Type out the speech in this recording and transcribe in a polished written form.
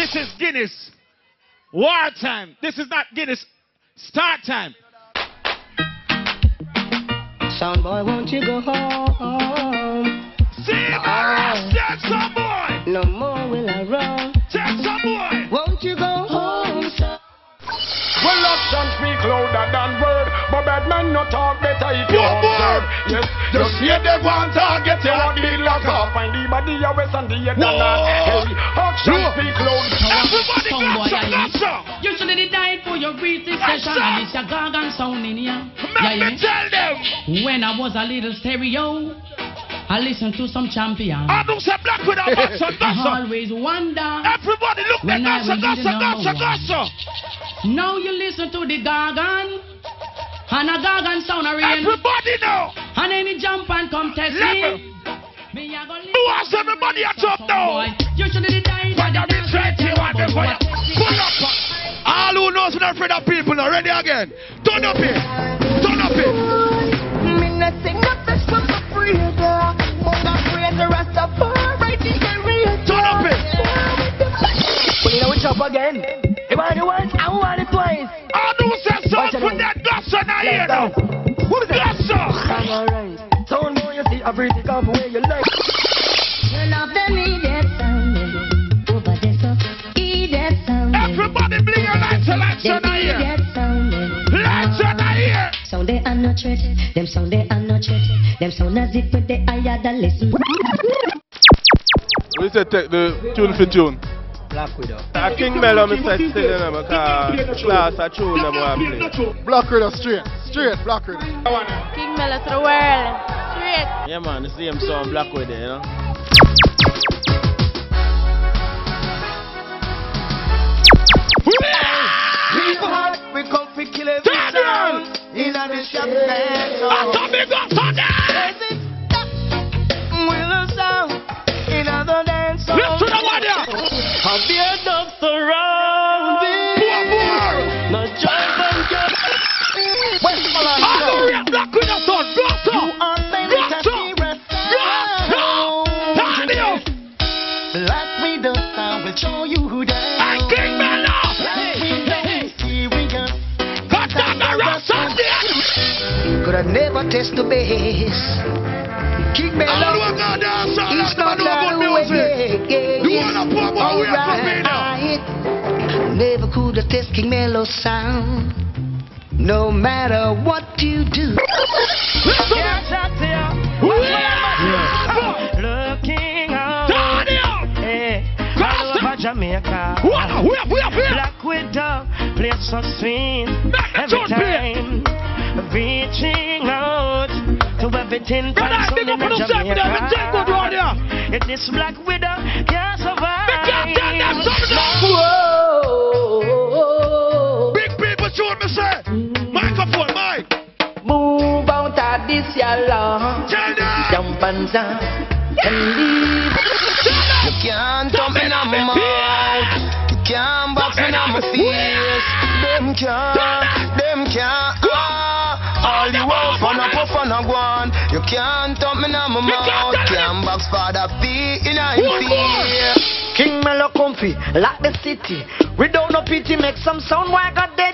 This is Guinness. War time. This is not Guinness. Start time. Sound boy, won't you go home? See my rush, tell some boy. No more will I run. Tell some boy. Won't you go home, son? Well, action speak louder than word, but bad man not talk better if you observe. Yes, just hear them one target, you want the lock up. Find the body of west and the head and that. Hey, action speak loud. Everybody got some. You should have died for your breathing session and it's your gargan sound in here. Let me tell them. When I was a little stereo, I listened to some champions. I don't say BlaccWidow, I always wonder. Everybody look at Gossa. Now you listen to the gargan, and a gargan sound a rain. Everybody know. And any jump and come test me. Who wants everybody at top now? You should have died. Pull up. All who knows we're not afraid of people now. Ready again. Turn up it. Turn up it. Me not sing nothing from the freezer. Mother freezer, Rastafari, the area. Turn up it. Well, you know we chop again. You want it once, I want it twice. I don't say so. Put that Gossa in here now. What is that? Gossa. Alright. Sound more you see, everything come where you like. Turn off the immediate sound. Over the top, immediate sound. Everybody bring your lights in here. Lights in here. Sound they are not treated. Them sound they are not treated. Them sound as if they are than listen. We say take the tune for tune. BlaccWidow. King Mello, me said still in them because class a tune them want play. BlaccWidow straight. Straight BlaccWidow. King Mello to the world. Straight. Yeah man, the same song BlaccWidow, you know. We come for kill every sound. In the shop we'll sound. In other dance. Listen to the one here. How dear dub surrounding. No jump and jump. BlaccWidow son. Gossa. You are meant to be rescued. BlaccWidow sound will show you who they are. King Mello. Could I never test the bass? King Mello, he's not that way. Alright, never could I test King Mello's sound. No matter what you do. Looking out, Jamaica. BlaccWidow plays so sweet every time. Reaching out to everything from Jamaica. If this BlaccWidow can't survive. Whoa. Big people shoot me say. Microphone, mic. Move out of this yellow. Jump and dance and leave. You can't thump me on my mouth. You can't box me on my face. Them can't. All you want for no puff and no guan. You can't thump me on my mouth. Can't box for the beat in a fear. King Mello comfy, like the city. We don't no pity, make some sound where I got dead.